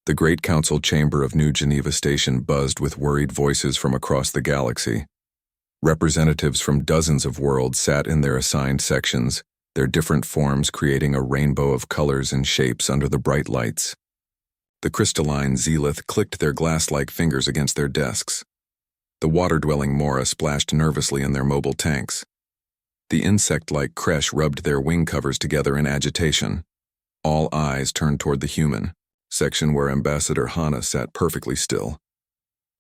The Great Council chamber of New Geneva Station buzzed with worried voices from across the galaxy. Representatives from dozens of worlds sat in their assigned sections, their different forms creating a rainbow of colors and shapes under the bright lights. The crystalline Zealoth clicked their glass-like fingers against their desks. The water-dwelling Mora splashed nervously in their mobile tanks. The insect-like Kresh rubbed their wing covers together in agitation. All eyes turned toward the human section where Ambassador Hana sat perfectly still.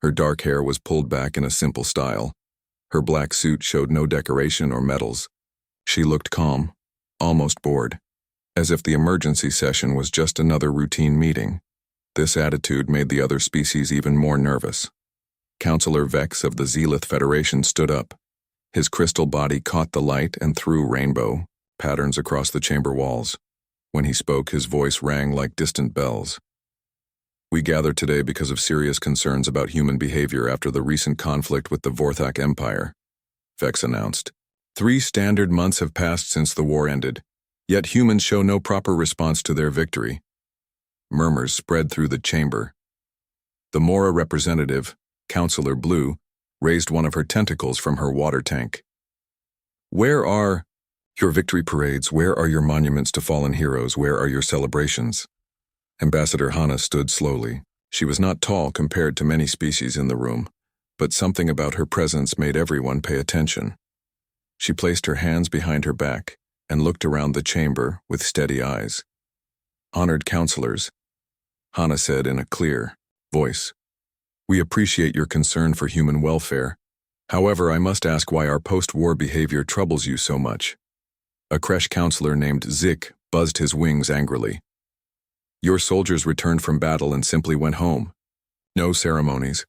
Her dark hair was pulled back in a simple style. Her black suit showed no decoration or medals. She looked calm, almost bored, as if the emergency session was just another routine meeting. This attitude made the other species even more nervous. Counselor Vex of the Zealoth Federation stood up. His crystal body caught the light and threw rainbow patterns across the chamber walls. When he spoke, his voice rang like distant bells. We gather today because of serious concerns about human behavior after the recent conflict with the Vorthak Empire, Vex announced. 3 standard months have passed since the war ended, yet humans show no proper response to their victory. Murmurs spread through the chamber. The Mora representative, Counselor Blue, raised one of her tentacles from her water tank. Where are your victory parades? Where are your monuments to fallen heroes? Where are your celebrations? Ambassador Hana stood slowly. She was not tall compared to many species in the room, but something about her presence made everyone pay attention. She placed her hands behind her back and looked around the chamber with steady eyes. Honored counselors, Hana said in a clear voice, we appreciate your concern for human welfare. However, I must ask why our post-war behavior troubles you so much. A Kresh counselor named Zik buzzed his wings angrily. Your soldiers returned from battle and simply went home. No ceremonies,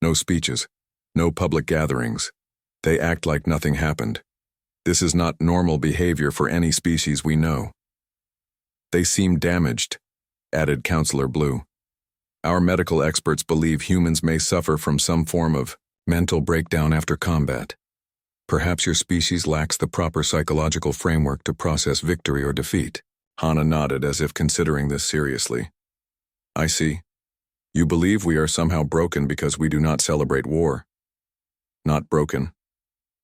no speeches, no public gatherings. They act like nothing happened. This is not normal behavior for any species we know. They seem damaged, added Counselor Blue. Our medical experts believe humans may suffer from some form of mental breakdown after combat. Perhaps your species lacks the proper psychological framework to process victory or defeat. Hana nodded as if considering this seriously. I see. You believe we are somehow broken because we do not celebrate war. Not broken,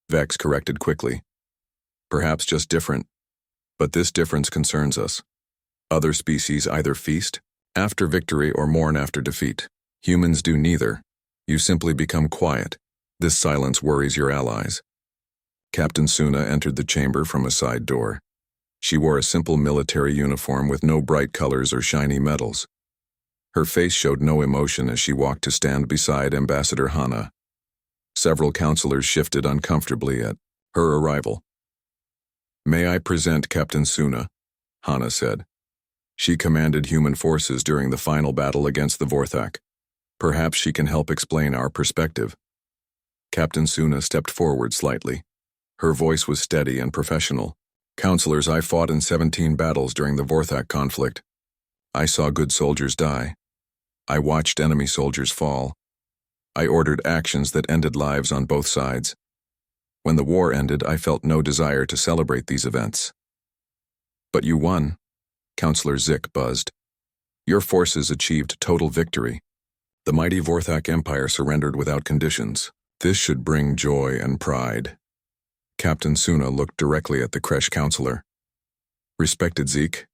Vex corrected quickly. Perhaps just different. But this difference concerns us. Other species either feast after victory or mourn after defeat. Humans do neither. You simply become quiet. This silence worries your allies. Captain Suna entered the chamber from a side door. She wore a simple military uniform with no bright colors or shiny medals. Her face showed no emotion as she walked to stand beside Ambassador Hana. Several counselors shifted uncomfortably at her arrival. May I present Captain Suna, Hana said. She commanded human forces during the final battle against the Vorthak. Perhaps she can help explain our perspective. Captain Suna stepped forward slightly. Her voice was steady and professional. Counselors, I fought in 17 battles during the Vorthak conflict. I saw good soldiers die. I watched enemy soldiers fall. I ordered actions that ended lives on both sides. When the war ended, I felt no desire to celebrate these events. But you won, Counselor Zik buzzed. Your forces achieved total victory. The mighty Vorthak Empire surrendered without conditions. This should bring joy and pride. Captain Suna looked directly at the Kresh counselor. Respected Zeke,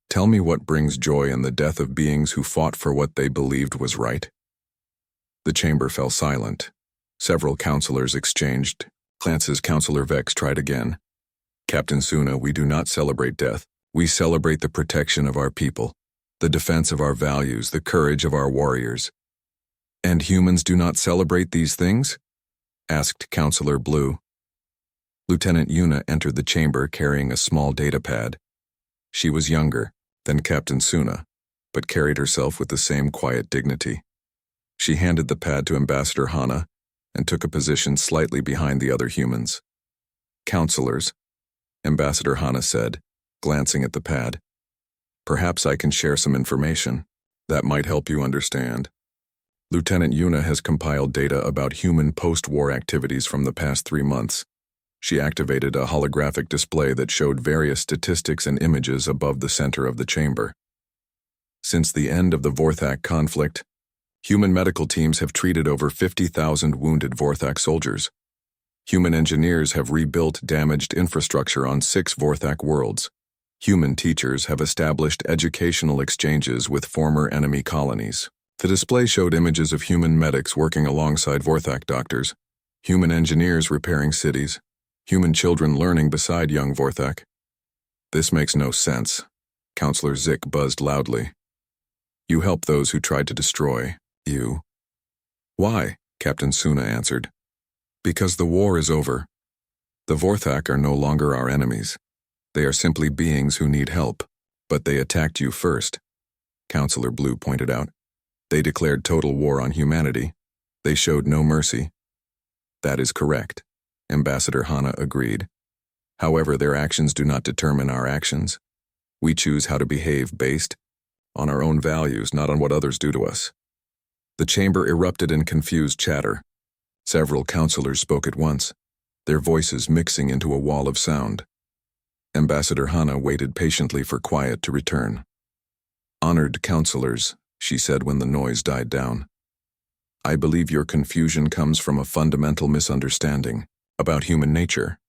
tell me what brings joy in the death of beings who fought for what they believed was right. The chamber fell silent. Several counselors exchanged glances. Counselor Vex tried again. Captain Suna, we do not celebrate death. We celebrate the protection of our people, the defense of our values, the courage of our warriors. And humans do not celebrate these things? Asked Counselor Blue. Lieutenant Yuna entered the chamber carrying a small data pad. She was younger than Captain Suna, but carried herself with the same quiet dignity. She handed the pad to Ambassador Hana and took a position slightly behind the other humans. Counselors, Ambassador Hana said, glancing at the pad. Perhaps I can share some information that might help you understand. Lieutenant Yuna has compiled data about human post-war activities from the past 3 months. She activated a holographic display that showed various statistics and images above the center of the chamber. Since the end of the Vorthak conflict, human medical teams have treated over 50,000 wounded Vorthak soldiers. Human engineers have rebuilt damaged infrastructure on 6 Vorthak worlds. Human teachers have established educational exchanges with former enemy colonies. The display showed images of human medics working alongside Vorthak doctors, human engineers repairing cities, human children learning beside young Vorthak. This makes no sense, Counselor Zik buzzed loudly. You help those who tried to destroy you. Why? Captain Suna answered. Because the war is over. The Vorthak are no longer our enemies. They are simply beings who need help. But they attacked you first, Counselor Blue pointed out. They declared total war on humanity. They showed no mercy. That is correct, Ambassador Hana agreed. However, their actions do not determine our actions. We choose how to behave based on our own values, not on what others do to us. The chamber erupted in confused chatter. Several counselors spoke at once, their voices mixing into a wall of sound. Ambassador Hana waited patiently for quiet to return. Honored counselors, she said when the noise died down. I believe your confusion comes from a fundamental misunderstanding about human nature.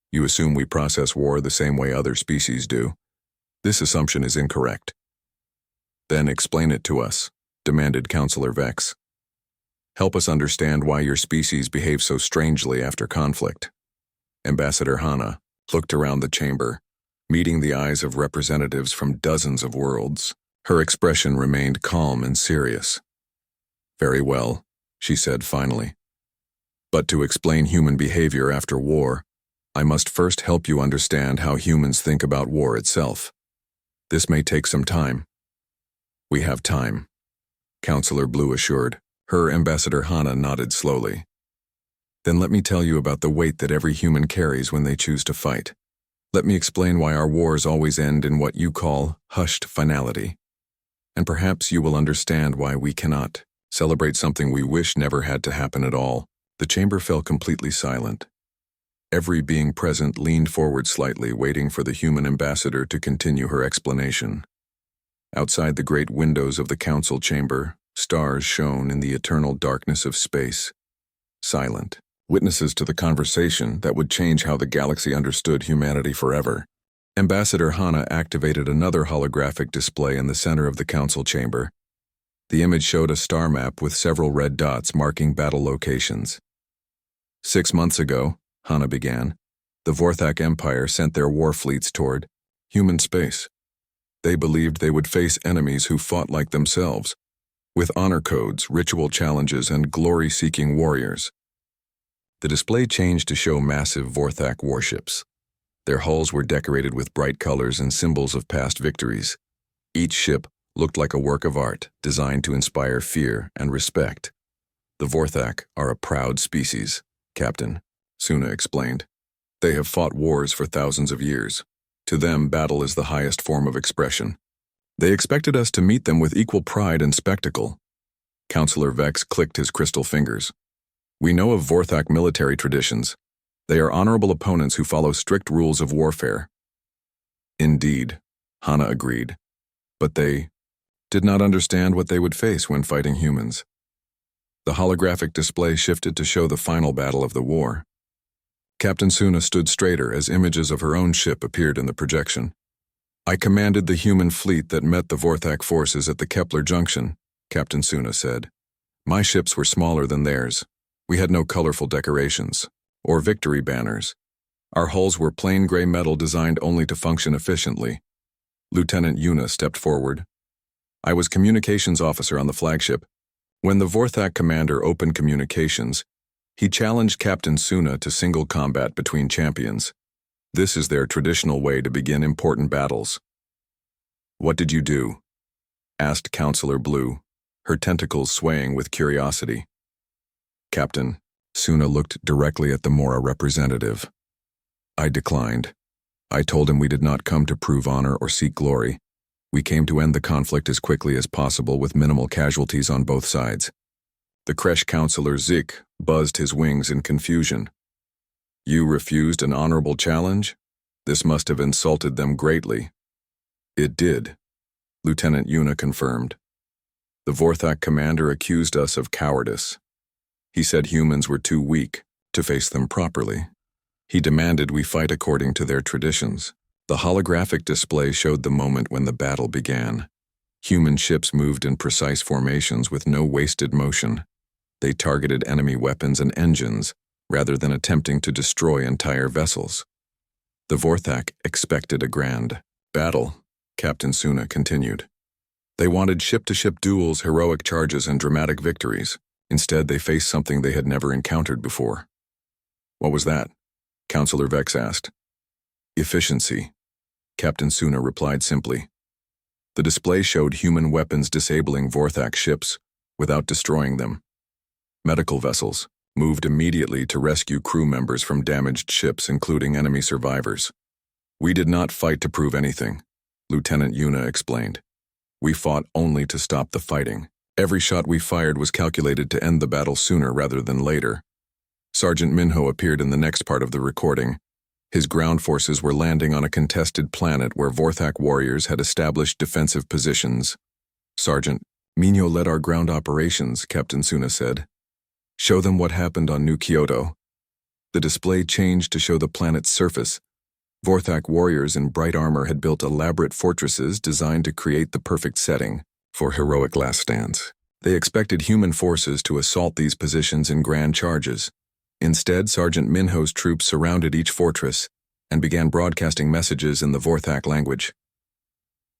You assume we process war the same way other species do. This assumption is incorrect. Then explain it to us, demanded Counselor Vex. Help us understand why your species behaves so strangely after conflict. Ambassador Hana looked around the chamber, meeting the eyes of representatives from dozens of worlds. Her expression remained calm and serious. Very well, she said finally. But to explain human behavior after war, I must first help you understand how humans think about war itself. This may take some time. We have time, Counselor Blue assured. Her Ambassador Hana nodded slowly. Then let me tell you about the weight that every human carries when they choose to fight. Let me explain why our wars always end in what you call hushed finality. And perhaps you will understand why we cannot celebrate something we wish never had to happen at all. The chamber fell completely silent. Every being present leaned forward slightly, waiting for the human ambassador to continue her explanation. Outside the great windows of the council chamber, stars shone in the eternal darkness of space. Silent, witnesses to the conversation that would change how the galaxy understood humanity forever. Ambassador Hana activated another holographic display in the center of the council chamber. The image showed a star map with several red dots marking battle locations. 6 months ago, Hana began, the Vorthak Empire sent their war fleets toward human space. They believed they would face enemies who fought like themselves, with honor codes, ritual challenges, and glory-seeking warriors. The display changed to show massive Vorthak warships. Their hulls were decorated with bright colors and symbols of past victories. Each ship looked like a work of art, designed to inspire fear and respect. The Vorthak are a proud species, Captain, Suna explained. They have fought wars for thousands of years. To them, battle is the highest form of expression. They expected us to meet them with equal pride and spectacle. Counselor Vex clicked his crystal fingers. We know of Vorthak military traditions. They are honorable opponents who follow strict rules of warfare. Indeed, Hana agreed. But they did not understand what they would face when fighting humans. The holographic display shifted to show the final battle of the war. Captain Suna stood straighter as images of her own ship appeared in the projection. I commanded the human fleet that met the Vorthak forces at the Kepler Junction, Captain Suna said. My ships were smaller than theirs. We had no colorful decorations or victory banners. Our hulls were plain gray metal designed only to function efficiently. Lieutenant Yuna stepped forward. I was communications officer on the flagship. When the Vorthak commander opened communications, he challenged Captain Suna to single combat between champions. This is their traditional way to begin important battles. What did you do? Asked Counselor Blue, her tentacles swaying with curiosity. Captain, Suna looked directly at the Mora representative. I declined. I told him we did not come to prove honor or seek glory. We came to end the conflict as quickly as possible with minimal casualties on both sides. The Kresh Counselor Zik buzzed his wings in confusion. You refused an honorable challenge? This must have insulted them greatly. It did. Lieutenant Yuna confirmed. The Vorthak commander accused us of cowardice. He said humans were too weak to face them properly. He demanded we fight according to their traditions. The holographic display showed the moment when the battle began. Human ships moved in precise formations with no wasted motion. They targeted enemy weapons and engines, rather than attempting to destroy entire vessels. The Vorthak expected a grand battle, Captain Suna continued. They wanted ship-to-ship duels, heroic charges, and dramatic victories. Instead, they faced something they had never encountered before. What was that? Counselor Vex asked. Efficiency, Captain Suna replied simply. The display showed human weapons disabling Vorthak ships without destroying them. Medical vessels moved immediately to rescue crew members from damaged ships, including enemy survivors. We did not fight to prove anything, Lieutenant Yuna explained. We fought only to stop the fighting. Every shot we fired was calculated to end the battle sooner rather than later. Sergeant Minho appeared in the next part of the recording. His ground forces were landing on a contested planet where Vorthak warriors had established defensive positions. Sergeant Minho led our ground operations, Captain Suna said. Show them what happened on New Kyoto. The display changed to show the planet's surface. Vorthak warriors in bright armor had built elaborate fortresses designed to create the perfect setting for heroic last stands. They expected human forces to assault these positions in grand charges. Instead, Sergeant Minho's troops surrounded each fortress and began broadcasting messages in the Vorthak language.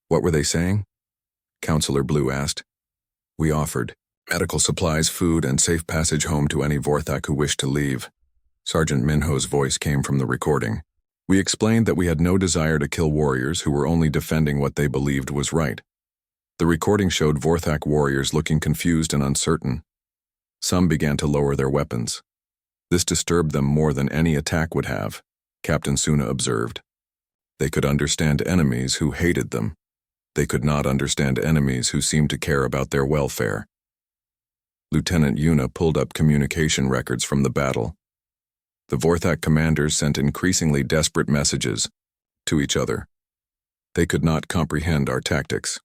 What were they saying? Counselor Blue asked. We offered medical supplies, food, and safe passage home to any Vorthak who wished to leave. Sergeant Minho's voice came from the recording. We explained that we had no desire to kill warriors who were only defending what they believed was right. The recording showed Vorthak warriors looking confused and uncertain. Some began to lower their weapons. This disturbed them more than any attack would have, Captain Suna observed. They could understand enemies who hated them. They could not understand enemies who seemed to care about their welfare. Lieutenant Yuna pulled up communication records from the battle. The Vorthak commanders sent increasingly desperate messages to each other. They could not comprehend our tactics.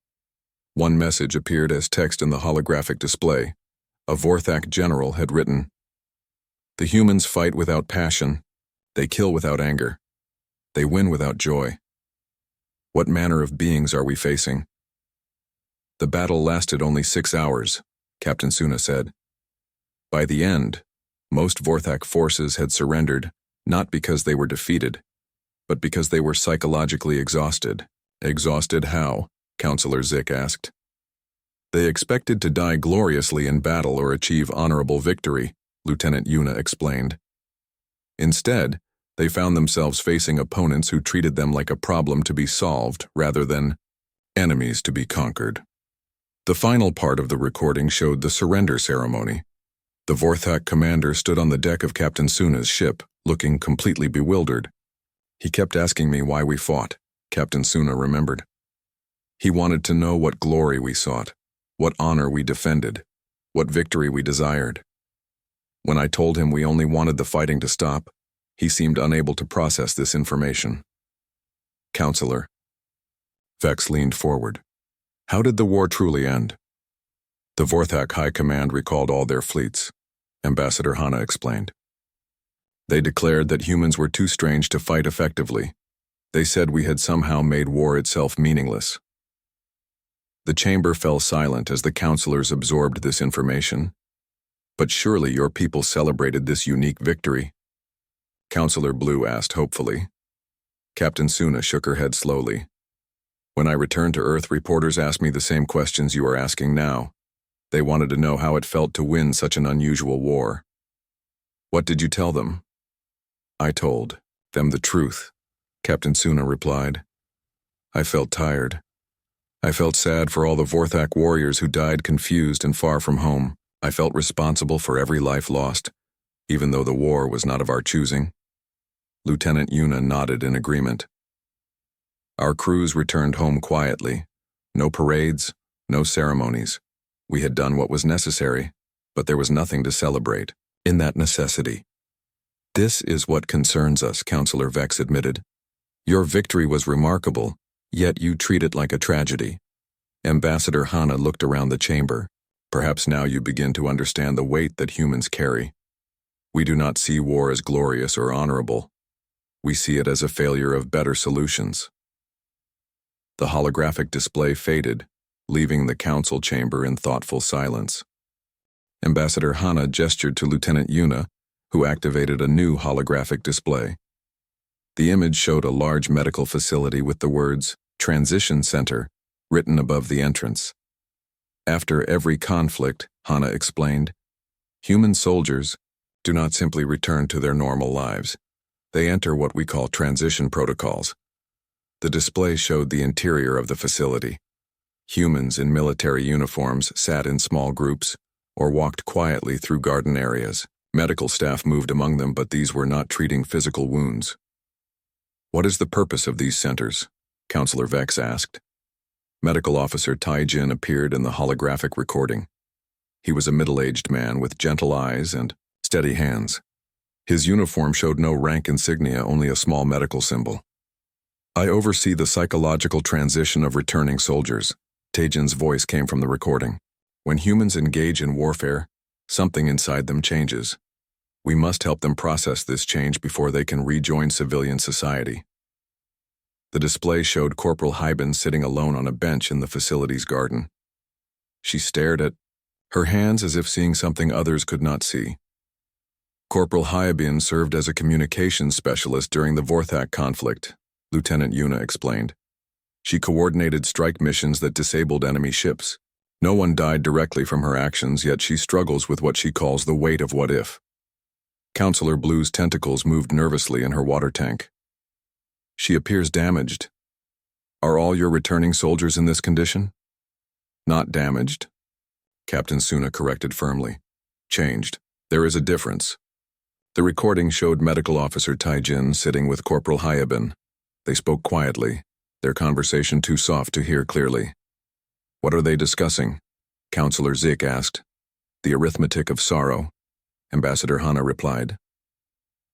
One message appeared as text in the holographic display. A Vorthak general had written, The humans fight without passion. They kill without anger. They win without joy. What manner of beings are we facing? The battle lasted only 6 hours, Captain Suna said. By the end, most Vorthak forces had surrendered, not because they were defeated, but because they were psychologically exhausted. Exhausted how? Counselor Zik asked. They expected to die gloriously in battle or achieve honorable victory, Lieutenant Yuna explained. Instead, they found themselves facing opponents who treated them like a problem to be solved rather than enemies to be conquered. The final part of the recording showed the surrender ceremony. The Vorthak commander stood on the deck of Captain Suna's ship, looking completely bewildered. He kept asking me why we fought, Captain Suna remembered. He wanted to know what glory we sought, what honor we defended, what victory we desired. When I told him we only wanted the fighting to stop, he seemed unable to process this information. Counselor. Vex leaned forward. How did the war truly end? The Vorthak High Command recalled all their fleets, Ambassador Hana explained. They declared that humans were too strange to fight effectively. They said we had somehow made war itself meaningless. The chamber fell silent as the counselors absorbed this information. But surely your people celebrated this unique victory? Counselor Blue asked hopefully. Captain Suna shook her head slowly. When I returned to Earth, reporters asked me the same questions you are asking now. They wanted to know how it felt to win such an unusual war. What did you tell them? I told them the truth, Captain Suna replied. I felt tired. I felt sad for all the Vorthak warriors who died confused and far from home. I felt responsible for every life lost, even though the war was not of our choosing. Lieutenant Yuna nodded in agreement. Our crews returned home quietly. No parades, no ceremonies. We had done what was necessary, but there was nothing to celebrate in that necessity. This is what concerns us, Counselor Vex admitted. Your victory was remarkable, yet you treat it like a tragedy. Ambassador Hana looked around the chamber. Perhaps now you begin to understand the weight that humans carry. We do not see war as glorious or honorable. We see it as a failure of better solutions. The holographic display faded, leaving the council chamber in thoughtful silence. Ambassador Hana gestured to Lieutenant Yuna, who activated a new holographic display. The image showed a large medical facility with the words, "Transition Center," written above the entrance. After every conflict, Hana explained, human soldiers do not simply return to their normal lives. They enter what we call transition protocols. The display showed the interior of the facility. Humans in military uniforms sat in small groups or walked quietly through garden areas. Medical staff moved among them, but these were not treating physical wounds. What is the purpose of these centers? Counselor Vex asked. Medical Officer Tai Jin appeared in the holographic recording. He was a middle-aged man with gentle eyes and steady hands. His uniform showed no rank insignia, only a small medical symbol. I oversee the psychological transition of returning soldiers. Taejin's voice came from the recording. When humans engage in warfare, something inside them changes. We must help them process this change before they can rejoin civilian society. The display showed Corporal Hyben sitting alone on a bench in the facility's garden. She stared at her hands as if seeing something others could not see. Corporal Hyben served as a communications specialist during the Vorthak conflict, Lieutenant Yuna explained. She coordinated strike missions that disabled enemy ships. No one died directly from her actions, yet she struggles with what she calls the weight of what if. Counselor Blue's tentacles moved nervously in her water tank. She appears damaged. Are all your returning soldiers in this condition? Not damaged, Captain Suna corrected firmly. Changed. There is a difference. The recording showed Medical Officer Taijin sitting with Corporal Hyben. They spoke quietly, their conversation too soft to hear clearly. What are they discussing? Counselor Zik asked. The arithmetic of sorrow, Ambassador Hana replied.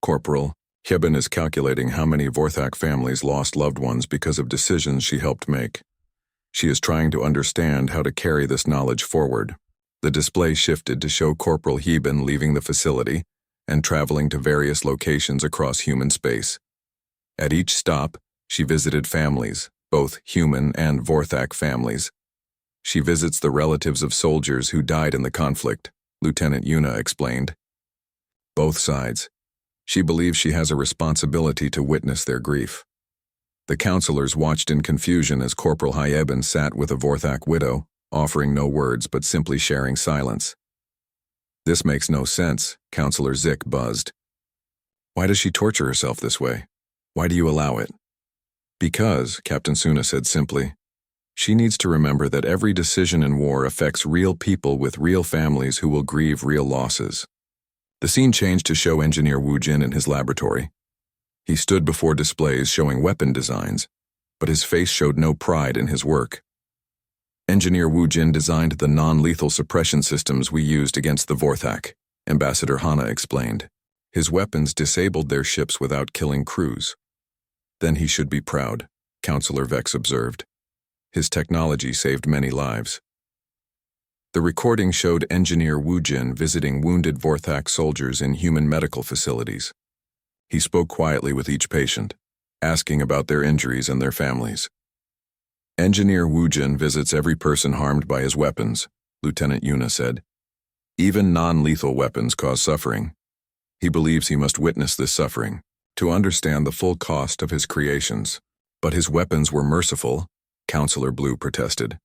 Corporal Hyben is calculating how many Vorthak families lost loved ones because of decisions she helped make. She is trying to understand how to carry this knowledge forward. The display shifted to show Corporal Hyben leaving the facility and traveling to various locations across human space. At each stop, she visited families, both human and Vorthak families. She visits the relatives of soldiers who died in the conflict, Lieutenant Yuna explained. Both sides. She believes she has a responsibility to witness their grief. The counselors watched in confusion as Corporal Hyben sat with a Vorthak widow, offering no words but simply sharing silence. This makes no sense, Counselor Zik buzzed. Why does she torture herself this way? Why do you allow it? Because, Captain Suna said simply, she needs to remember that every decision in war affects real people with real families who will grieve real losses. The scene changed to show Engineer Wu Jin in his laboratory. He stood before displays showing weapon designs, but his face showed no pride in his work. Engineer Wu Jin designed the non-lethal suppression systems we used against the Vorthak, Ambassador Hana explained. His weapons disabled their ships without killing crews. Then he should be proud, Counselor Vex observed. His technology saved many lives. The recording showed Engineer Wu Jin visiting wounded Vorthak soldiers in human medical facilities. He spoke quietly with each patient, asking about their injuries and their families. Engineer Wu Jin visits every person harmed by his weapons, Lieutenant Yuna said. Even non-lethal weapons cause suffering. He believes he must witness this suffering to understand the full cost of his creations. But his weapons were merciful, Counselor Blue protested.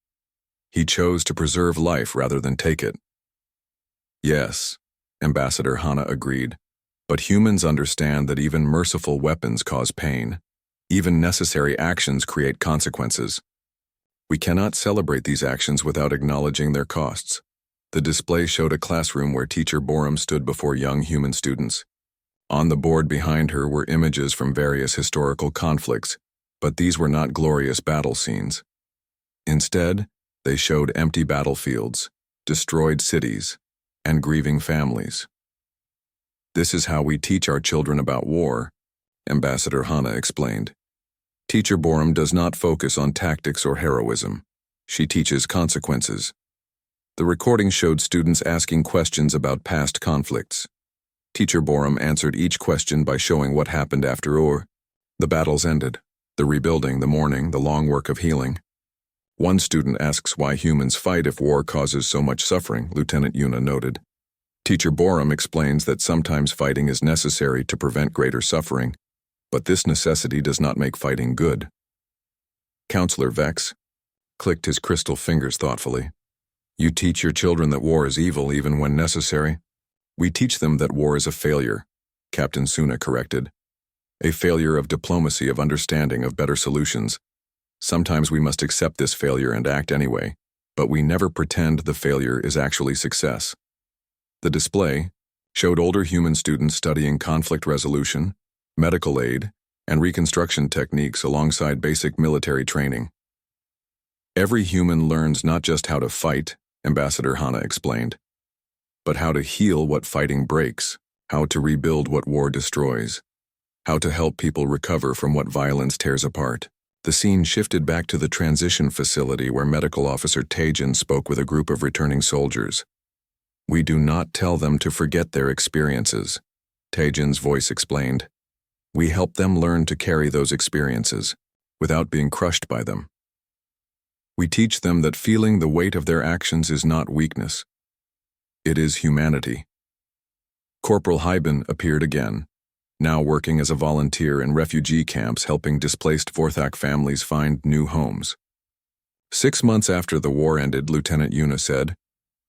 He chose to preserve life rather than take it. Yes, Ambassador Hana agreed. But humans understand that even merciful weapons cause pain. Even necessary actions create consequences. We cannot celebrate these actions without acknowledging their costs. The display showed a classroom where Teacher Borum stood before young human students. On the board behind her were images from various historical conflicts, but these were not glorious battle scenes. Instead, they showed empty battlefields, destroyed cities, and grieving families. This is how we teach our children about war, Ambassador Hana explained. Teacher Borum does not focus on tactics or heroism. She teaches consequences. The recording showed students asking questions about past conflicts. Teacher Borum answered each question by showing what happened after the battles ended, the rebuilding, the mourning, the long work of healing. One student asks why humans fight if war causes so much suffering, Lieutenant Yuna noted. Teacher Borum explains that sometimes fighting is necessary to prevent greater suffering, but this necessity does not make fighting good. Counselor Vex clicked his crystal fingers thoughtfully. You teach your children that war is evil even when necessary? We teach them that war is a failure, Captain Suna corrected. A failure of diplomacy, of understanding, of better solutions. Sometimes we must accept this failure and act anyway, but we never pretend the failure is actually success. The display showed older human students studying conflict resolution, medical aid, and reconstruction techniques alongside basic military training. Every human learns not just how to fight, Ambassador Hana explained, but how to heal what fighting breaks, how to rebuild what war destroys, how to help people recover from what violence tears apart. The scene shifted back to the transition facility where Medical Officer Tajin spoke with a group of returning soldiers. We do not tell them to forget their experiences, Tajin's voice explained. We help them learn to carry those experiences, without being crushed by them. We teach them that feeling the weight of their actions is not weakness. It is humanity. Corporal Hyben appeared again, now working as a volunteer in refugee camps helping displaced Vorthak families find new homes. 6 months after the war ended, Lieutenant Yuna said,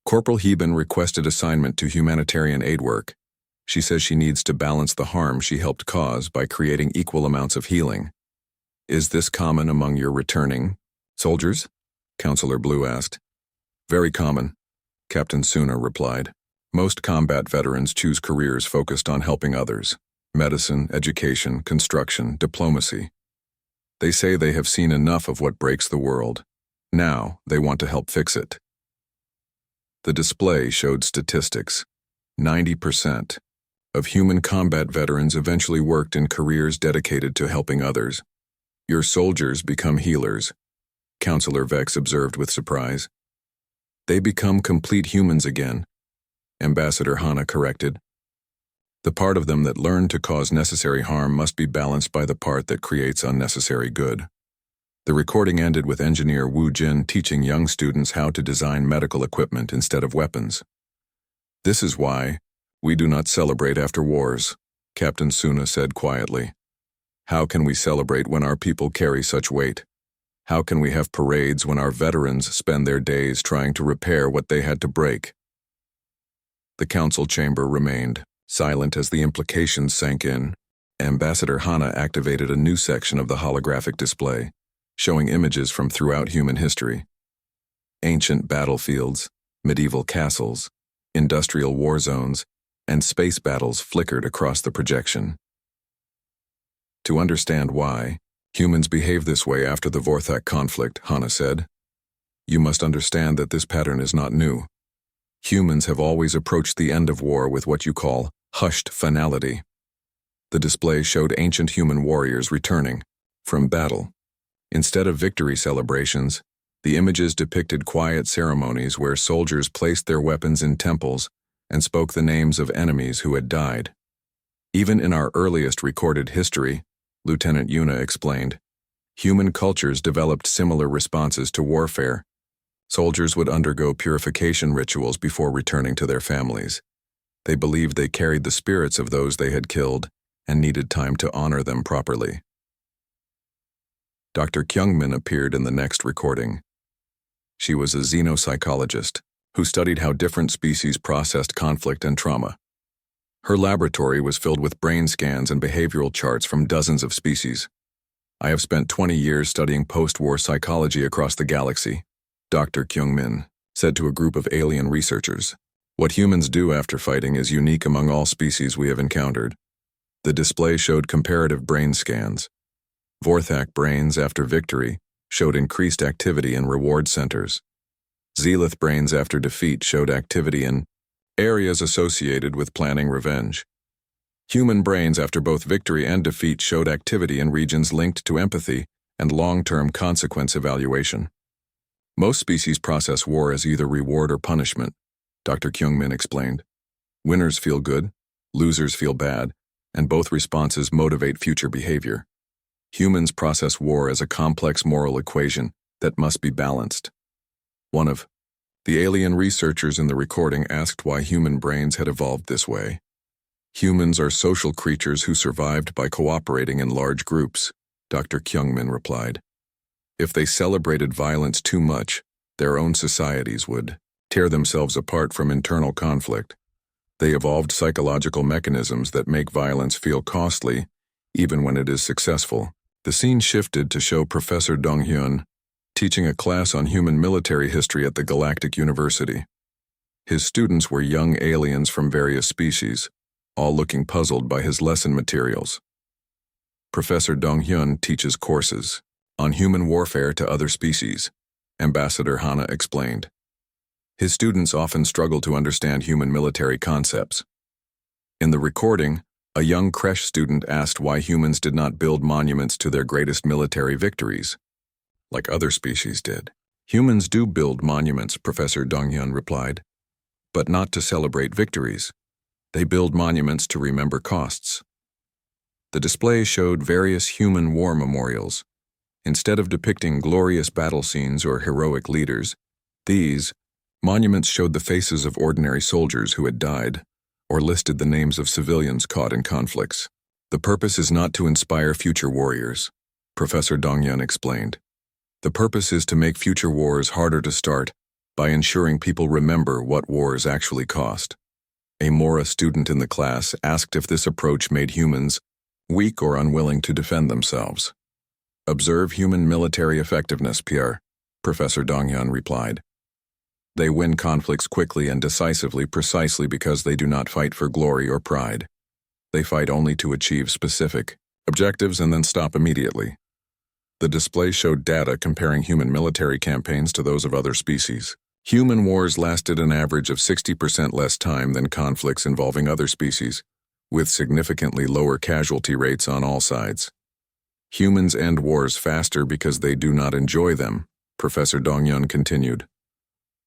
Corporal Hyben requested assignment to humanitarian aid work. She says she needs to balance the harm she helped cause by creating equal amounts of healing. Is this common among your returning soldiers? Counselor Blue asked. Very common, Captain Suna replied. Most combat veterans choose careers focused on helping others. Medicine, education, construction, diplomacy. They say they have seen enough of what breaks the world. Now they want to help fix it. The display showed statistics. 90% of human combat veterans eventually worked in careers dedicated to helping others. Your soldiers become healers, Counselor Vex observed with surprise. They become complete humans again, Ambassador Hana corrected. The part of them that learned to cause necessary harm must be balanced by the part that creates unnecessary good. The recording ended with Engineer Wu Jin teaching young students how to design medical equipment instead of weapons. This is why we do not celebrate after wars, Captain Suna said quietly. How can we celebrate when our people carry such weight? How can we have parades when our veterans spend their days trying to repair what they had to break? The council chamber remained silent as the implications sank in. Ambassador Hana activated a new section of the holographic display, showing images from throughout human history. Ancient battlefields, medieval castles, industrial war zones, and space battles flickered across the projection. To understand why humans behave this way after the Vorthak conflict, Hana said, you must understand that this pattern is not new. Humans have always approached the end of war with what you call hushed finality. The display showed ancient human warriors returning from battle. Instead of victory celebrations, the images depicted quiet ceremonies where soldiers placed their weapons in temples and spoke the names of enemies who had died. Even in our earliest recorded history, Lieutenant Yuna explained, human cultures developed similar responses to warfare. Soldiers would undergo purification rituals before returning to their families. They believed they carried the spirits of those they had killed and needed time to honor them properly. Dr. Kyungmin appeared in the next recording. She was a xenopsychologist who studied how different species processed conflict and trauma. Her laboratory was filled with brain scans and behavioral charts from dozens of species. I have spent 20 years studying post-war psychology across the galaxy, Dr. Kyungmin said to a group of alien researchers. What humans do after fighting is unique among all species we have encountered. The display showed comparative brain scans. Vorthak brains after victory showed increased activity in reward centers. Zealoth brains after defeat showed activity in areas associated with planning revenge. Human brains after both victory and defeat showed activity in regions linked to empathy and long-term consequence evaluation. Most species process war as either reward or punishment, Dr. Kyungmin explained. Winners feel good, losers feel bad, and both responses motivate future behavior. Humans process war as a complex moral equation that must be balanced. One of the alien researchers in the recording asked why human brains had evolved this way. Humans are social creatures who survived by cooperating in large groups, Dr. Kyungmin replied. If they celebrated violence too much, their own societies would tear themselves apart from internal conflict. They evolved psychological mechanisms that make violence feel costly, even when it is successful. The scene shifted to show Professor Dong-hyun teaching a class on human military history at the Galactic University. His students were young aliens from various species, all looking puzzled by his lesson materials. Professor Dong-hyun teaches courses on human warfare to other species, Ambassador Hana explained. His students often struggle to understand human military concepts. In the recording, a young creche student asked why humans did not build monuments to their greatest military victories, like other species did. Humans do build monuments, Professor Dong-hyun replied, but not to celebrate victories. They build monuments to remember costs. The display showed various human war memorials. Instead of depicting glorious battle scenes or heroic leaders, these monuments showed the faces of ordinary soldiers who had died, or listed the names of civilians caught in conflicts. The purpose is not to inspire future warriors, Professor Dong-hyun explained. The purpose is to make future wars harder to start by ensuring people remember what wars actually cost. A Mora student in the class asked if this approach made humans weak or unwilling to defend themselves. Observe human military effectiveness, Pierre, Professor Dong-hyun replied. They win conflicts quickly and decisively precisely because they do not fight for glory or pride. They fight only to achieve specific objectives and then stop immediately. The display showed data comparing human military campaigns to those of other species. Human wars lasted an average of 60% less time than conflicts involving other species, with significantly lower casualty rates on all sides. Humans end wars faster because they do not enjoy them, Professor Dong-hyun continued.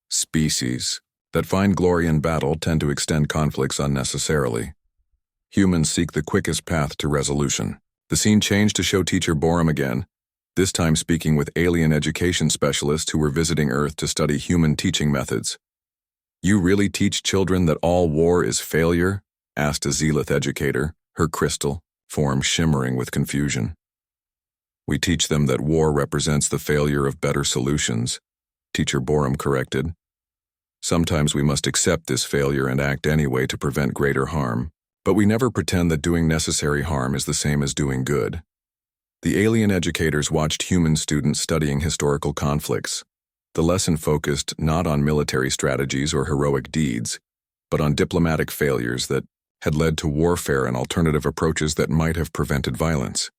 Species that find glory in battle tend to extend conflicts unnecessarily. Humans seek the quickest path to resolution. The scene changed to show Teacher Borum again, this time speaking with alien education specialists who were visiting Earth to study human teaching methods. You really teach children that all war is failure? Asked a Zealoth educator, her crystal form shimmering with confusion. We teach them that war represents the failure of better solutions, Teacher Borum corrected. Sometimes we must accept this failure and act anyway to prevent greater harm, but we never pretend that doing necessary harm is the same as doing good. The alien educators watched human students studying historical conflicts. The lesson focused not on military strategies or heroic deeds, but on diplomatic failures that had led to warfare and alternative approaches that might have prevented violence.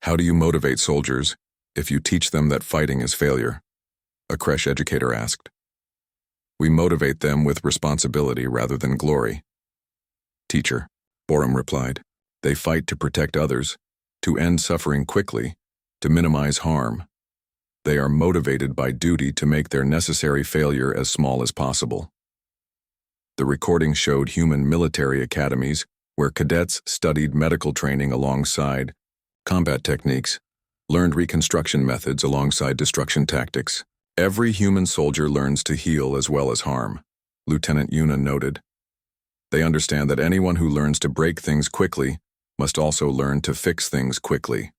How do you motivate soldiers if you teach them that fighting is failure? A creche educator asked. We motivate them with responsibility rather than glory. Teacher, Borum replied. They fight to protect others, to end suffering quickly, to minimize harm. They are motivated by duty to make their necessary failure as small as possible. The recording showed human military academies where cadets studied medical training alongside combat techniques, learned reconstruction methods alongside destruction tactics. Every human soldier learns to heal as well as harm, Lieutenant Yuna noted. They understand that anyone who learns to break things quickly must also learn to fix things quickly.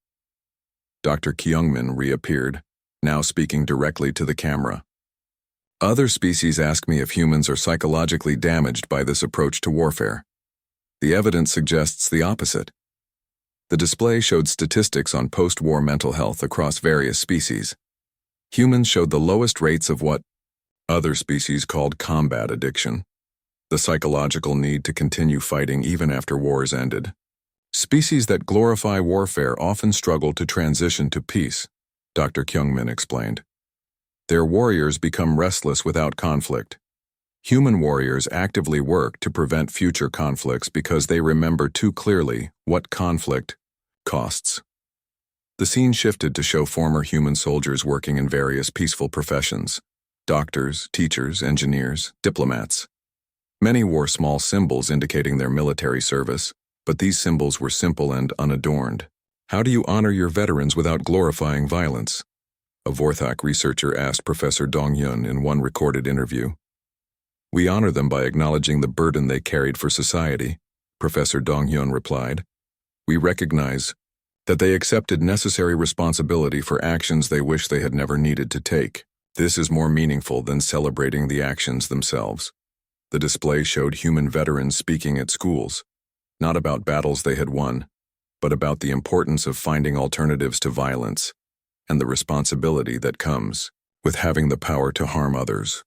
Dr. Kyungmin reappeared, now speaking directly to the camera. Other species ask me if humans are psychologically damaged by this approach to warfare. The evidence suggests the opposite. The display showed statistics on post-war mental health across various species. Humans showed the lowest rates of what other species called combat addiction, the psychological need to continue fighting even after wars ended. Species that glorify warfare often struggle to transition to peace, Dr. Kyungmin explained. Their warriors become restless without conflict. Human warriors actively work to prevent future conflicts because they remember too clearly what conflict costs. The scene shifted to show former human soldiers working in various peaceful professions: doctors, teachers, engineers, diplomats. Many wore small symbols indicating their military service, but these symbols were simple and unadorned. How do you honor your veterans without glorifying violence? A Vorthak researcher asked Professor Dong-Yun in one recorded interview. We honor them by acknowledging the burden they carried for society, Professor Dong-Yun replied. We recognize that they accepted necessary responsibility for actions they wish they had never needed to take. This is more meaningful than celebrating the actions themselves. The display showed human veterans speaking at schools, not about battles they had won, but about the importance of finding alternatives to violence and the responsibility that comes with having the power to harm others.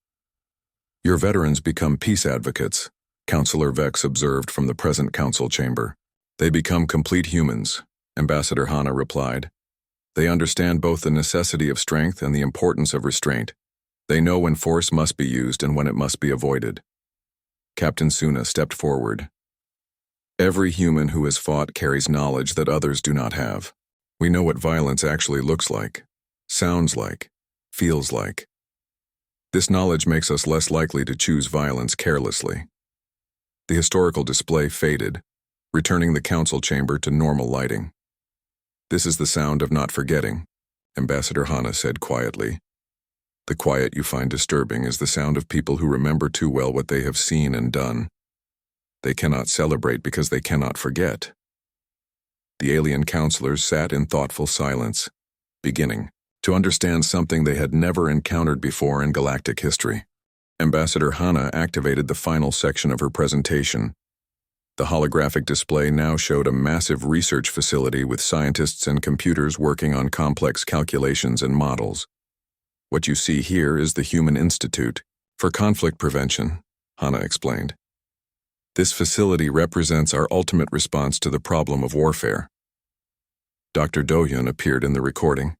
Your veterans become peace advocates, Counselor Vex observed from the present council chamber. They become complete humans, Ambassador Hana replied. They understand both the necessity of strength and the importance of restraint. They know when force must be used and when it must be avoided. Captain Suna stepped forward. Every human who has fought carries knowledge that others do not have. We know what violence actually looks like, sounds like, feels like. This knowledge makes us less likely to choose violence carelessly. The historical display faded, returning the council chamber to normal lighting. This is the sound of not forgetting, Ambassador Hana said quietly. The quiet you find disturbing is the sound of people who remember too well what they have seen and done. They cannot celebrate because they cannot forget. The alien counselors sat in thoughtful silence, beginning to understand something they had never encountered before in galactic history. Ambassador Hana activated the final section of her presentation. The holographic display now showed a massive research facility with scientists and computers working on complex calculations and models. What you see here is the Human Institute for Conflict Prevention, Hana explained. This facility represents our ultimate response to the problem of warfare. Dr. Do-hyun appeared in the recording,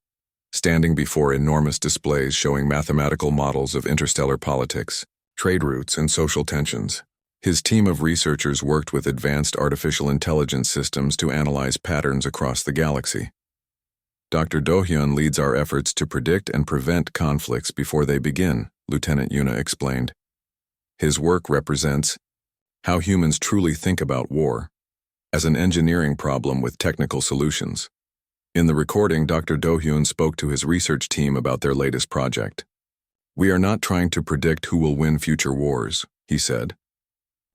standing before enormous displays showing mathematical models of interstellar politics, trade routes, and social tensions. His team of researchers worked with advanced artificial intelligence systems to analyze patterns across the galaxy. Dr. Do-hyun leads our efforts to predict and prevent conflicts before they begin, Lieutenant Yuna explained. His work represents how humans truly think about war, as an engineering problem with technical solutions. In the recording, Dr. Do-hyun spoke to his research team about their latest project. We are not trying to predict who will win future wars, he said.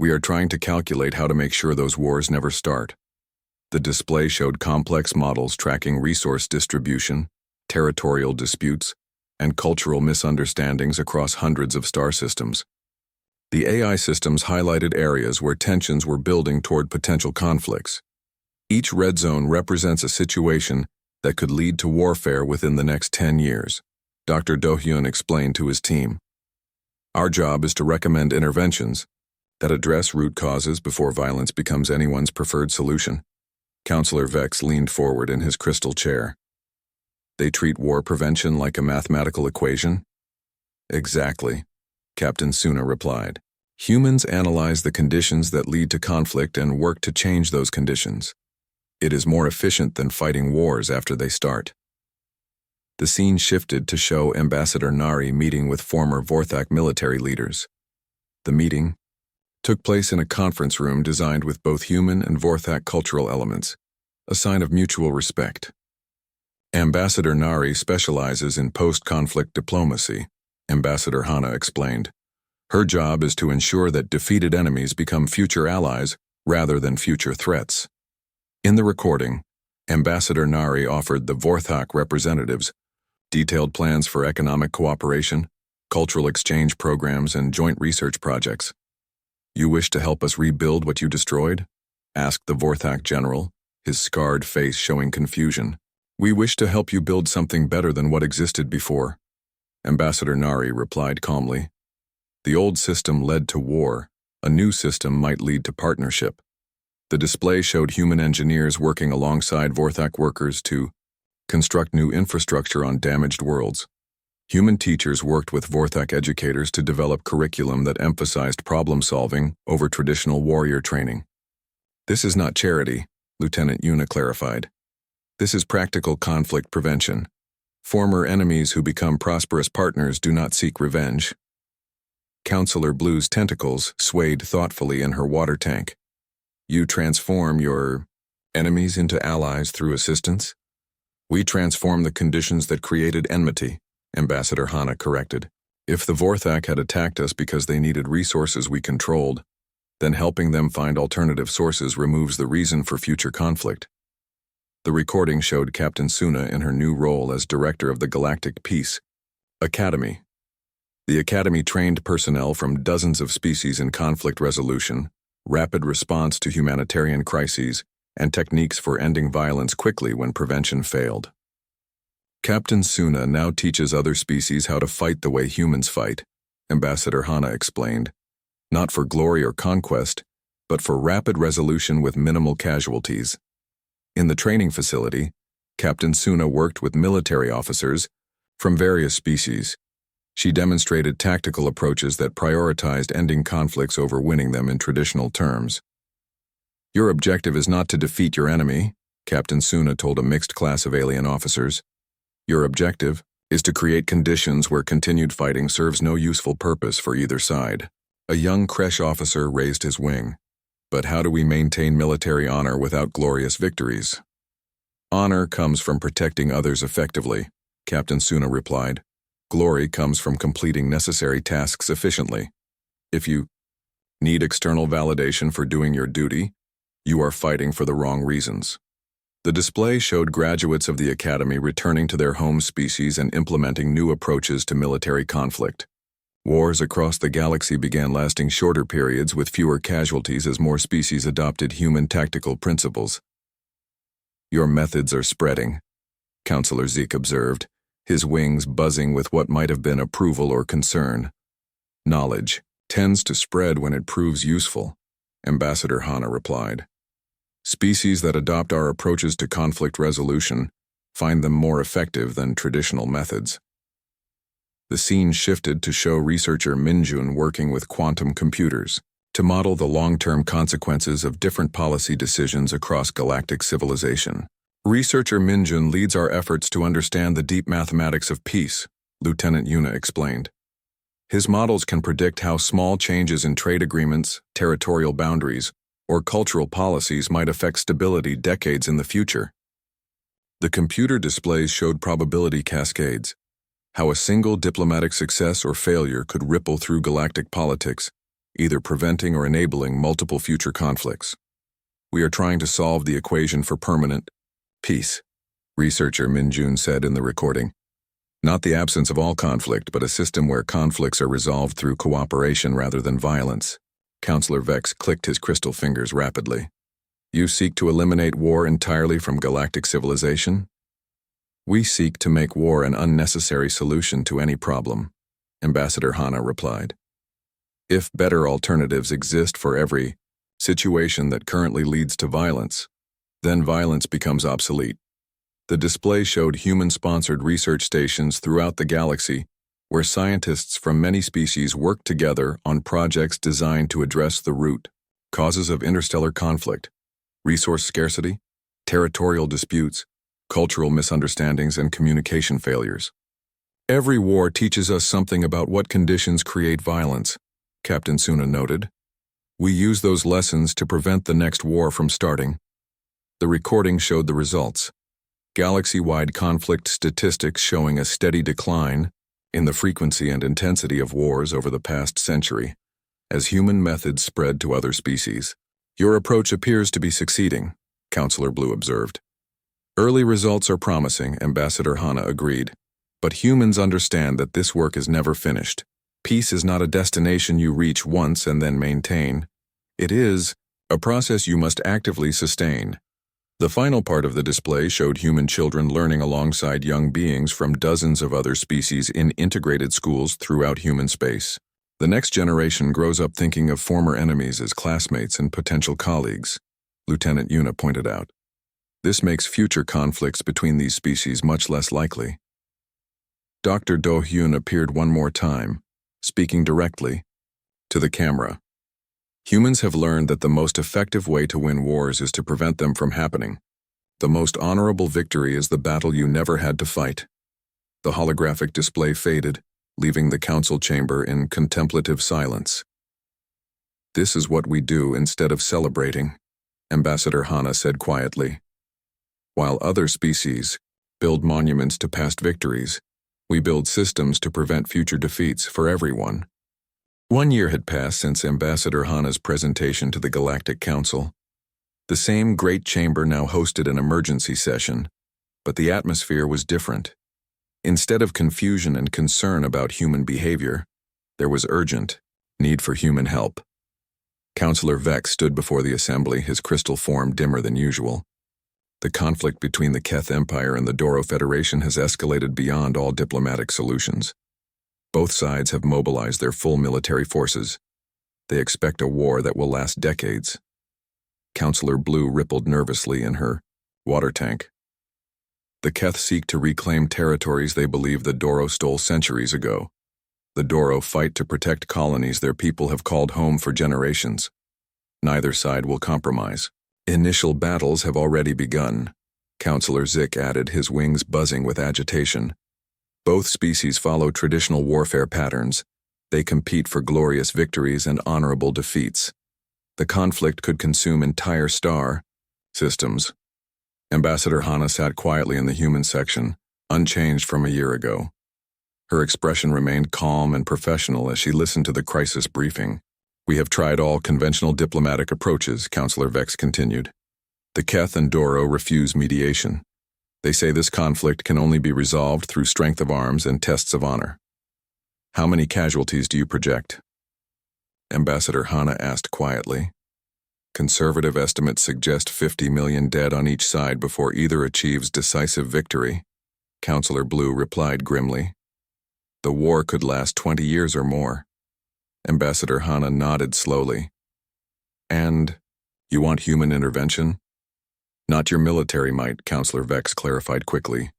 We are trying to calculate how to make sure those wars never start. The display showed complex models tracking resource distribution, territorial disputes, and cultural misunderstandings across hundreds of star systems. The AI systems highlighted areas where tensions were building toward potential conflicts. Each red zone represents a situation that could lead to warfare within the next 10 years, Dr. Do-hyun explained to his team. Our job is to recommend interventions that address root causes before violence becomes anyone's preferred solution. Counselor Vex leaned forward in his crystal chair. They treat war prevention like a mathematical equation? Exactly, Captain Suna replied. Humans analyze the conditions that lead to conflict and work to change those conditions. It is more efficient than fighting wars after they start. The scene shifted to show Ambassador Nari meeting with former Vorthak military leaders. The meeting took place in a conference room designed with both human and Vorthak cultural elements, a sign of mutual respect. Ambassador Nari specializes in post-conflict diplomacy, Ambassador Hana explained. Her job is to ensure that defeated enemies become future allies rather than future threats. In the recording, Ambassador Nari offered the Vorthak representatives detailed plans for economic cooperation, cultural exchange programs, and joint research projects. You wish to help us rebuild what you destroyed? Asked the Vorthak general, his scarred face showing confusion. We wish to help you build something better than what existed before, Ambassador Nari replied calmly. The old system led to war. A new system might lead to partnership. The display showed human engineers working alongside Vorthak workers to construct new infrastructure on damaged worlds. Human teachers worked with Vorthak educators to develop curriculum that emphasized problem-solving over traditional warrior training. This is not charity, Lieutenant Yuna clarified. This is practical conflict prevention. Former enemies who become prosperous partners do not seek revenge. Counselor Blue's tentacles swayed thoughtfully in her water tank. You transform your enemies into allies through assistance? We transform the conditions that created enmity, Ambassador Hana corrected. If the Vorthak had attacked us because they needed resources we controlled, then helping them find alternative sources removes the reason for future conflict. The recording showed Captain Suna in her new role as director of the Galactic Peace Academy. The Academy trained personnel from dozens of species in conflict resolution, rapid response to humanitarian crises, and techniques for ending violence quickly when prevention failed. Captain Suna now teaches other species how to fight the way humans fight, Ambassador Hana explained, not for glory or conquest, but for rapid resolution with minimal casualties. In the training facility, Captain Suna worked with military officers from various species. She demonstrated tactical approaches that prioritized ending conflicts over winning them in traditional terms. Your objective is not to defeat your enemy, Captain Suna told a mixed class of alien officers. Your objective is to create conditions where continued fighting serves no useful purpose for either side. A young Kresh officer raised his wing. But how do we maintain military honor without glorious victories? Honor comes from protecting others effectively, Captain Suna replied. Glory comes from completing necessary tasks efficiently. If you need external validation for doing your duty, you are fighting for the wrong reasons. The display showed graduates of the Academy returning to their home species and implementing new approaches to military conflict. Wars across the galaxy began lasting shorter periods with fewer casualties as more species adopted human tactical principles. Your methods are spreading, Counselor Zeke observed, his wings buzzing with what might have been approval or concern. Knowledge tends to spread when it proves useful, Ambassador Hana replied. Species that adopt our approaches to conflict resolution find them more effective than traditional methods. The scene shifted to show researcher Minjun working with quantum computers to model the long-term consequences of different policy decisions across galactic civilization. Researcher Minjun leads our efforts to understand the deep mathematics of peace, Lieutenant Yuna explained. His models can predict how small changes in trade agreements, territorial boundaries, or cultural policies might affect stability decades in the future. The computer displays showed probability cascades, how a single diplomatic success or failure could ripple through galactic politics, either preventing or enabling multiple future conflicts. We are trying to solve the equation for permanent peace, researcher Minjun said in the recording. Not the absence of all conflict, but a system where conflicts are resolved through cooperation rather than violence. Counselor Vex clicked his crystal fingers rapidly. You seek to eliminate war entirely from galactic civilization? We seek to make war an unnecessary solution to any problem, Ambassador Hana replied. If better alternatives exist for every situation that currently leads to violence, then violence becomes obsolete. The display showed human-sponsored research stations throughout the galaxy where scientists from many species work together on projects designed to address the root causes of interstellar conflict, resource scarcity, territorial disputes, cultural misunderstandings, and communication failures. Every war teaches us something about what conditions create violence, Captain Suna noted. We use those lessons to prevent the next war from starting. The recording showed the results. Galaxy-wide conflict statistics showing a steady decline in the frequency and intensity of wars over the past century, as human methods spread to other species. Your approach appears to be succeeding, Counselor Blue observed. Early results are promising, Ambassador Hana agreed. But humans understand that this work is never finished. Peace is not a destination you reach once and then maintain. It is a process you must actively sustain. The final part of the display showed human children learning alongside young beings from dozens of other species in integrated schools throughout human space. The next generation grows up thinking of former enemies as classmates and potential colleagues, Lieutenant Yuna pointed out. This makes future conflicts between these species much less likely. Dr. Do-hyun appeared one more time, speaking directly to the camera. Humans have learned that the most effective way to win wars is to prevent them from happening. The most honorable victory is the battle you never had to fight. The holographic display faded, leaving the council chamber in contemplative silence. This is what we do instead of celebrating, Ambassador Hana said quietly. While other species build monuments to past victories, we build systems to prevent future defeats for everyone. 1 year had passed since Ambassador Hana's presentation to the Galactic Council. The same great chamber now hosted an emergency session, but the atmosphere was different. Instead of confusion and concern about human behavior, there was urgent need for human help. Councillor Vex stood before the assembly, his crystal form dimmer than usual. The conflict between the Keth Empire and the Doro Federation has escalated beyond all diplomatic solutions. Both sides have mobilized their full military forces. They expect a war that will last decades. Councillor Blue rippled nervously in her water tank. The Keth seek to reclaim territories they believe the Doro stole centuries ago. The Doro fight to protect colonies their people have called home for generations. Neither side will compromise. Initial battles have already begun, Councillor Zik added, his wings buzzing with agitation. Both species follow traditional warfare patterns. They compete for glorious victories and honorable defeats. The conflict could consume entire star systems. Ambassador Hana sat quietly in the human section, unchanged from a year ago. Her expression remained calm and professional as she listened to the crisis briefing. We have tried all conventional diplomatic approaches, Councillor Vex continued. The Keth and Doro refuse mediation. They say this conflict can only be resolved through strength of arms and tests of honor. How many casualties do you project? Ambassador Hana asked quietly. Conservative estimates suggest 50 million dead on each side before either achieves decisive victory, Councillor Blue replied grimly. The war could last 20 years or more. Ambassador Hana nodded slowly. And you want human intervention? Not your military might, Councillor Vex clarified quickly.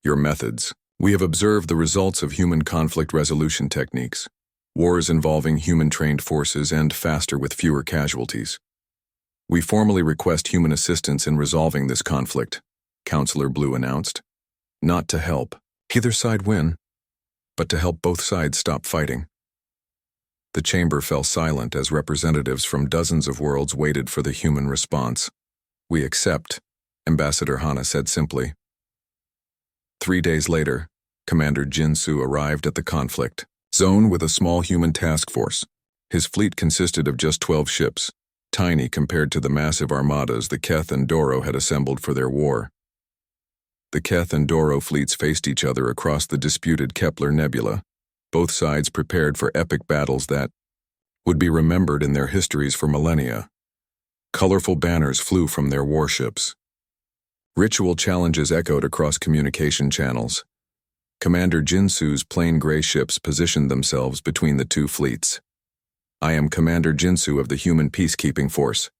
Your methods. We have observed the results of human conflict resolution techniques. Wars involving human-trained forces end faster with fewer casualties. We formally request human assistance in resolving this conflict, Councillor Blue announced. Not to help either side win, but to help both sides stop fighting. The chamber fell silent as representatives from dozens of worlds waited for the human response. We accept, Ambassador Hana said simply. 3 days later, Commander Jinsu arrived at the conflict zone with a small human task force. His fleet consisted of just 12 ships, tiny compared to the massive armadas the Keth and Doro had assembled for their war. The Keth and Doro fleets faced each other across the disputed Kepler Nebula, both sides prepared for epic battles that would be remembered in their histories for millennia. Colorful banners flew from their warships. Ritual challenges echoed across communication channels. Commander Jinsu's plain gray ships positioned themselves between the two fleets. I am Commander Jinsu of the Human Peacekeeping Force.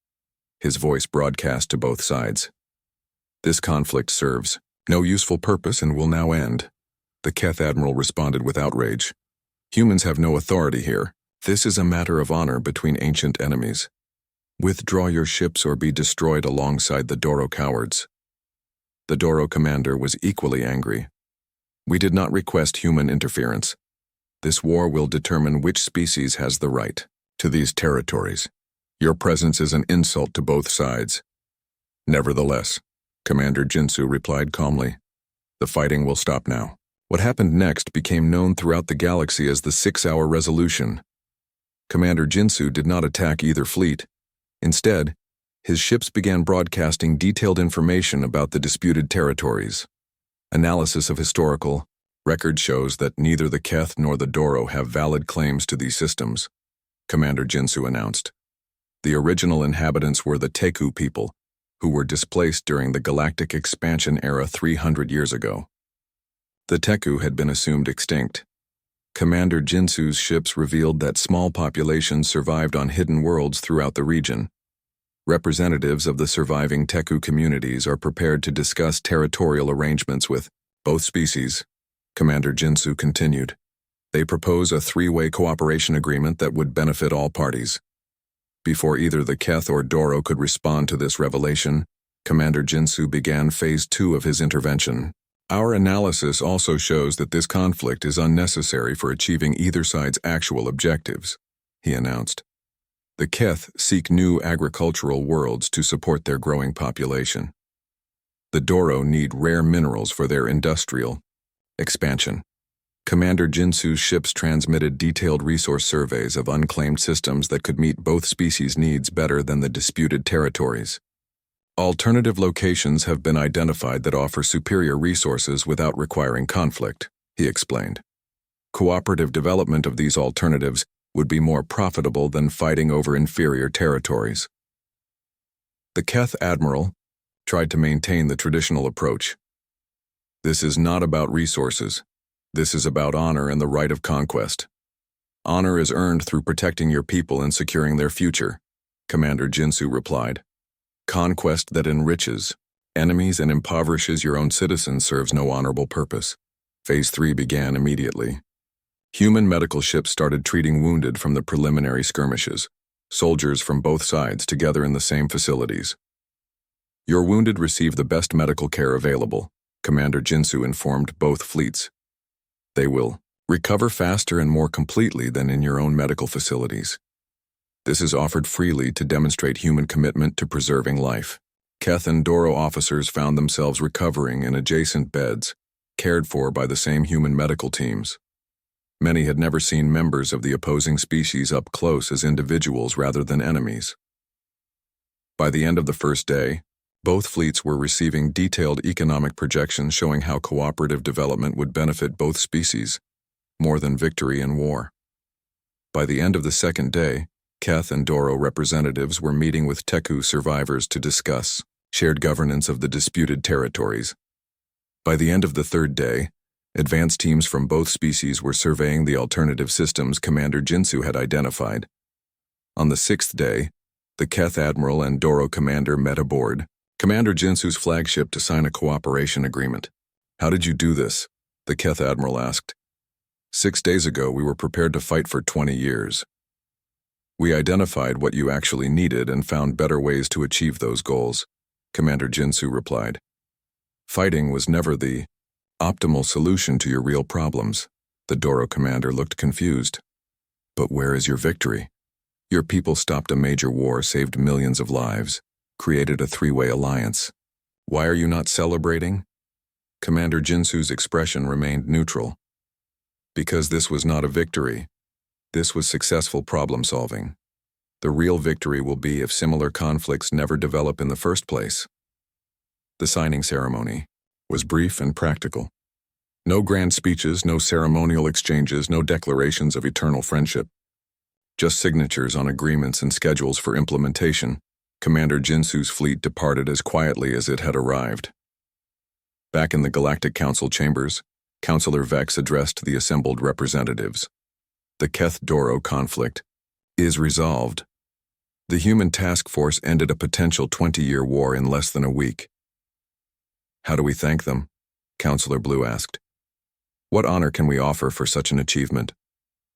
His voice broadcast to both sides. This conflict serves no useful purpose and will now end. The Keth Admiral responded with outrage. Humans have no authority here. This is a matter of honor between ancient enemies. Withdraw your ships or be destroyed alongside the Doro cowards. The Doro commander was equally angry. We did not request human interference. This war will determine which species has the right to these territories. Your presence is an insult to both sides. Nevertheless, Commander Jinsu replied calmly, the fighting will stop now. What happened next became known throughout the galaxy as the 6-hour resolution. Commander Jinsu did not attack either fleet. Instead, his ships began broadcasting detailed information about the disputed territories. Analysis of historical record shows that neither the Keth nor the Doro have valid claims to these systems, Commander Jinsu announced. The original inhabitants were the Teku people, who were displaced during the galactic expansion era 300 years ago. The Teku had been assumed extinct. Commander Jinsu's ships revealed that small populations survived on hidden worlds throughout the region. Representatives of the surviving Teku communities are prepared to discuss territorial arrangements with both species, Commander Jinsu continued. They propose a 3-way cooperation agreement that would benefit all parties. Before either the Keth or Doro could respond to this revelation, Commander Jinsu began Phase 2 of his intervention. Our analysis also shows that this conflict is unnecessary for achieving either side's actual objectives, he announced. The Keth seek new agricultural worlds to support their growing population. The Doro need rare minerals for their industrial expansion. Commander Jinsu's ships transmitted detailed resource surveys of unclaimed systems that could meet both species' needs better than the disputed territories. Alternative locations have been identified that offer superior resources without requiring conflict, he explained. Cooperative development of these alternatives would be more profitable than fighting over inferior territories. The Keth admiral tried to maintain the traditional approach. This is not about resources. This is about honor and the right of conquest. Honor is earned through protecting your people and securing their future, Commander Jinsu replied. Conquest that enriches enemies and impoverishes your own citizens serves no honorable purpose. Phase 3 began immediately. Human medical ships started treating wounded from the preliminary skirmishes, soldiers from both sides together in the same facilities. Your wounded receive the best medical care available, Commander Jinsu informed both fleets. They will recover faster and more completely than in your own medical facilities. This is offered freely to demonstrate human commitment to preserving life. Keth and Doro officers found themselves recovering in adjacent beds, cared for by the same human medical teams. Many had never seen members of the opposing species up close as individuals rather than enemies. By the end of the first day, both fleets were receiving detailed economic projections showing how cooperative development would benefit both species, more than victory in war. By the end of the second day, Keth and Doro representatives were meeting with Teku survivors to discuss shared governance of the disputed territories. By the end of the third day, advanced teams from both species were surveying the alternative systems Commander Jinsu had identified. On the sixth day, the Keth admiral and Doro commander met aboard Commander Jinsu's flagship to sign a cooperation agreement. How did you do this? The Keth admiral asked. 6 days ago, we were prepared to fight for 20 years. We identified what you actually needed and found better ways to achieve those goals, Commander Jinsu replied. Fighting was never the optimal solution to your real problems. The Doro commander looked confused. But where is your victory? Your people stopped a major war, saved millions of lives, created a three-way alliance. Why are you not celebrating? Commander Jinsu's expression remained neutral. Because this was not a victory. This was successful problem-solving. The real victory will be if similar conflicts never develop in the first place. The signing ceremony was brief and practical. No grand speeches, no ceremonial exchanges, no declarations of eternal friendship. Just signatures on agreements and schedules for implementation. Commander Jinsu's fleet departed as quietly as it had arrived. Back in the Galactic Council chambers, Councillor Vex addressed the assembled representatives. The Keth-Doro conflict is resolved. The human task force ended a potential 20-year war in less than a week. How do we thank them? Councillor Blue asked. What honor can we offer for such an achievement?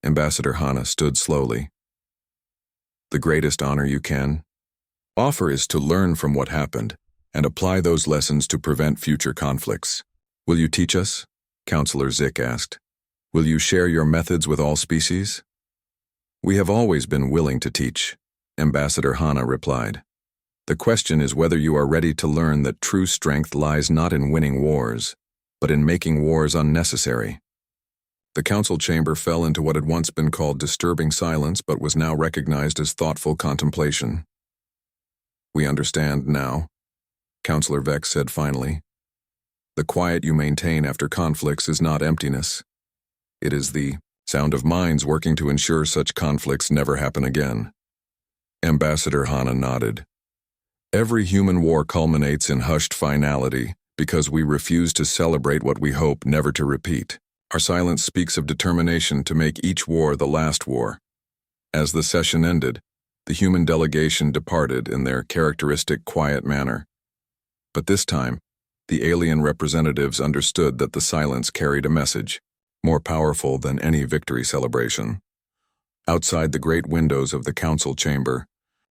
Ambassador Hana stood slowly. The greatest honor you can offer is to learn from what happened and apply those lessons to prevent future conflicts. Will you teach us? Councillor Zik asked. Will you share your methods with all species? We have always been willing to teach, Ambassador Hana replied. The question is whether you are ready to learn that true strength lies not in winning wars, but in making wars unnecessary. The council chamber fell into what had once been called disturbing silence but was now recognized as thoughtful contemplation. We understand now, Councillor Vex said finally. The quiet you maintain after conflicts is not emptiness. It is the sound of minds working to ensure such conflicts never happen again. Ambassador Hana nodded. Every human war culminates in hushed finality because we refuse to celebrate what we hope never to repeat. Our silence speaks of determination to make each war the last war. As the session ended, the human delegation departed in their characteristic quiet manner. But this time, the alien representatives understood that the silence carried a message, more powerful than any victory celebration. Outside the great windows of the council chamber,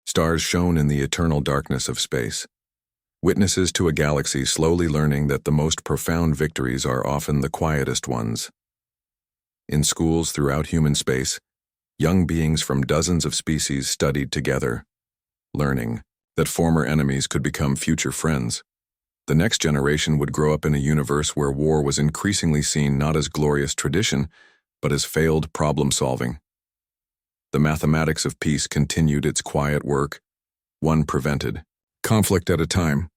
stars shone in the eternal darkness of space. witnesses to a galaxy slowly learning that the most profound victories are often the quietest ones. In schools throughout human space, young beings from dozens of species studied together, learning that former enemies could become future friends. The next generation would grow up in a universe where war was increasingly seen not as glorious tradition, but as failed problem-solving. The mathematics of peace continued its quiet work, one prevented conflict at a time.